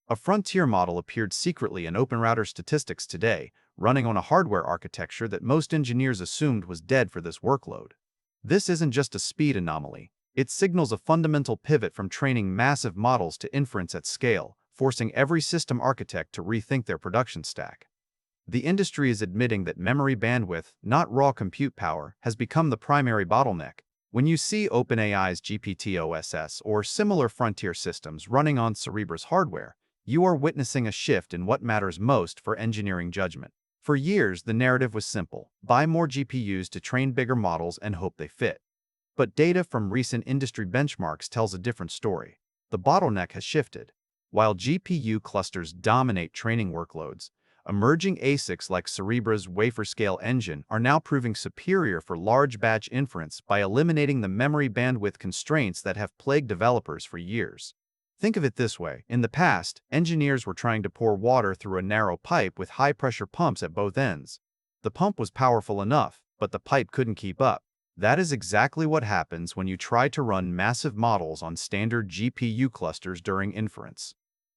A frontier model appeared secretly in OpenRouter statistics today, running on a hardware architecture that most engineers assumed was dead for this workload. This isn't just a speed anomaly. It signals a fundamental pivot from training massive models to inference at scale, forcing every system architect to rethink their production stack. The industry is admitting that memory bandwidth, not raw compute power, has become the primary bottleneck. When you see OpenAI's GPT-OSS or similar frontier systems running on Cerebras hardware, you are witnessing a shift in what matters most for engineering judgment. For years, the narrative was simple: buy more GPUs to train bigger models and hope they fit. But data from recent industry benchmarks tells a different story. The bottleneck has shifted. While GPU clusters dominate training workloads, emerging ASICs like Cerebras Wafer-Scale Engine are now proving superior for large batch inference by eliminating the memory bandwidth constraints that have plagued developers for years. Think of it this way: in the past, engineers were trying to pour water through a narrow pipe with high-pressure pumps at both ends. The pump was powerful enough, but the pipe couldn't keep up. That is exactly what happens when you try to run massive models on standard GPU clusters during inference.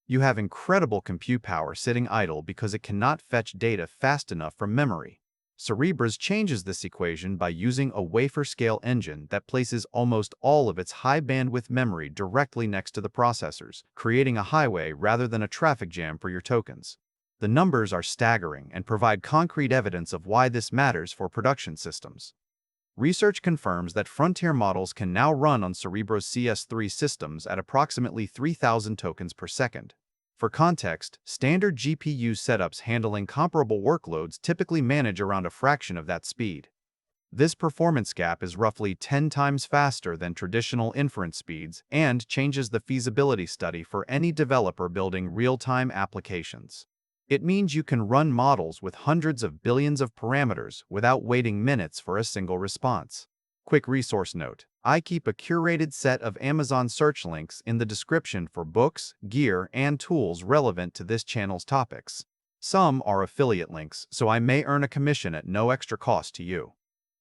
You have incredible compute power sitting idle because it cannot fetch data fast enough from memory. Cerebras changes this equation by using a wafer-scale engine that places almost all of its high-bandwidth memory directly next to the processors, creating a highway rather than a traffic jam for your tokens. The numbers are staggering and provide concrete evidence of why this matters for production systems. Research confirms that frontier models can now run on Cerebras CS3 systems at approximately 3,000 tokens per second. For context, standard GPU setups handling comparable workloads typically manage around a fraction of that speed. This performance gap is roughly 10 times faster than traditional inference speeds and changes the feasibility study for any developer building real-time applications. It means you can run models with hundreds of billions of parameters without waiting minutes for a single response. Quick resource note: I keep a curated set of Amazon search links in the description for books, gear, and tools relevant to this channel's topics. Some are affiliate links, so I may earn a commission at no extra cost to you.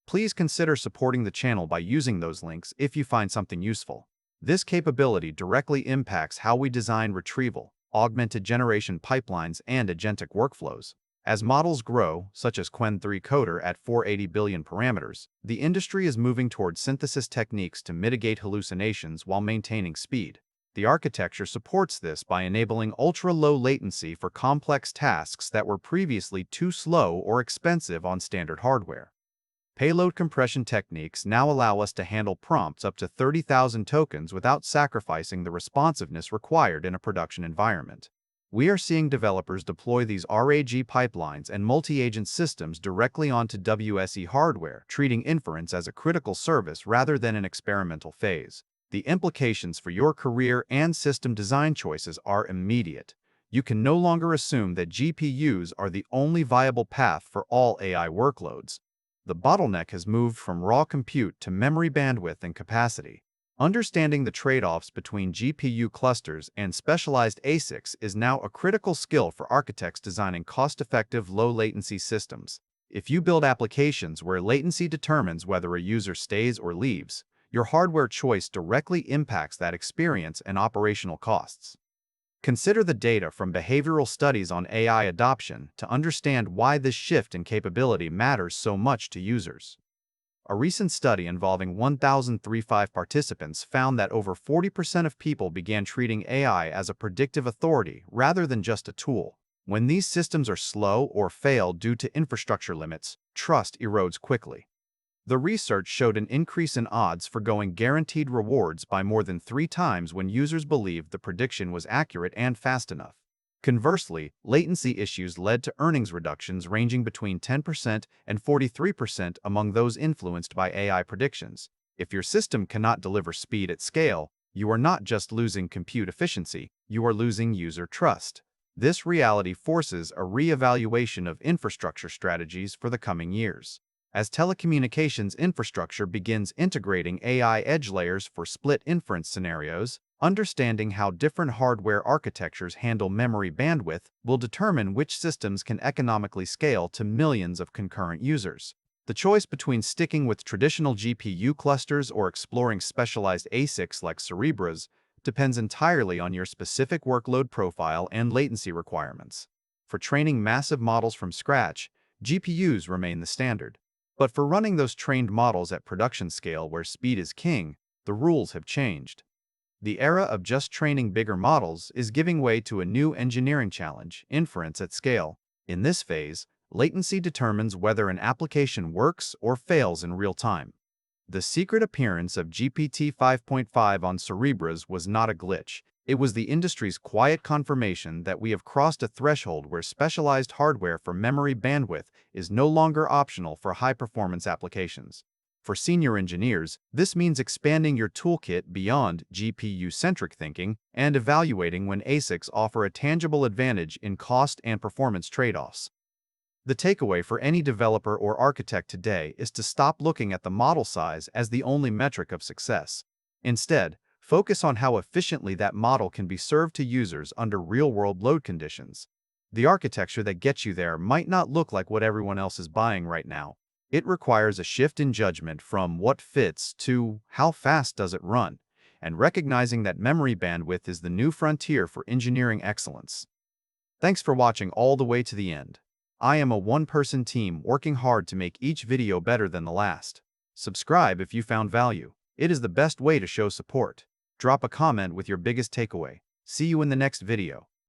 Please consider supporting the channel by using those links if you find something useful. This capability directly impacts how we design retrieval, augmented generation pipelines, and agentic workflows. As models grow, such as Qwen 3 Coder at 480 billion parameters, the industry is moving toward synthesis techniques to mitigate hallucinations while maintaining speed. The architecture supports this by enabling ultra-low latency for complex tasks that were previously too slow or expensive on standard hardware. Payload compression techniques now allow us to handle prompts up to 30,000 tokens without sacrificing the responsiveness required in a production environment. We are seeing developers deploy these RAG pipelines and multi-agent systems directly onto WSE hardware, treating inference as a critical service rather than an experimental phase. The implications for your career and system design choices are immediate. You can no longer assume that GPUs are the only viable path for all AI workloads. The bottleneck has moved from raw compute to memory bandwidth and capacity. Understanding the trade-offs between GPU clusters and specialized ASICs is now a critical skill for architects designing cost-effective, low-latency systems. If you build applications where latency determines whether a user stays or leaves, your hardware choice directly impacts that experience and operational costs. Consider the data from behavioral studies on AI adoption to understand why this shift in capability matters so much to users. A recent study involving 1,035 participants found that over 40% of people began treating AI as a predictive authority rather than just a tool. When these systems are slow or fail due to infrastructure limits, trust erodes quickly. The research showed an increase in odds for going guaranteed rewards by more than 3 times when users believed the prediction was accurate and fast enough. Conversely, latency issues led to earnings reductions ranging between 10% and 43% among those influenced by AI predictions. If your system cannot deliver speed at scale, you are not just losing compute efficiency, you are losing user trust. This reality forces a re-evaluation of infrastructure strategies for the coming years. As telecommunications infrastructure begins integrating AI edge layers for split inference scenarios, understanding how different hardware architectures handle memory bandwidth will determine which systems can economically scale to millions of concurrent users. The choice between sticking with traditional GPU clusters or exploring specialized ASICs like Cerebras depends entirely on your specific workload profile and latency requirements. For training massive models from scratch, GPUs remain the standard. But for running those trained models at production scale where speed is king, the rules have changed. The era of just training bigger models is giving way to a new engineering challenge, inference at scale. In this phase, latency determines whether an application works or fails in real time. The secret appearance of GPT-5.5 on Cerebras was not a glitch. It was the industry's quiet confirmation that we have crossed a threshold where specialized hardware for memory bandwidth is no longer optional for high-performance applications. For senior engineers, this means expanding your toolkit beyond GPU-centric thinking and evaluating when ASICs offer a tangible advantage in cost and performance trade-offs. The takeaway for any developer or architect today is to stop looking at the model size as the only metric of success. Instead, focus on how efficiently that model can be served to users under real-world load conditions. The architecture that gets you there might not look like what everyone else is buying right now. It requires a shift in judgment from what fits to how fast does it run, and recognizing that memory bandwidth is the new frontier for engineering excellence. Thanks for watching all the way to the end. I am a one-person team working hard to make each video better than the last. Subscribe if you found value. It is the best way to show support. Drop a comment with your biggest takeaway. See you in the next video.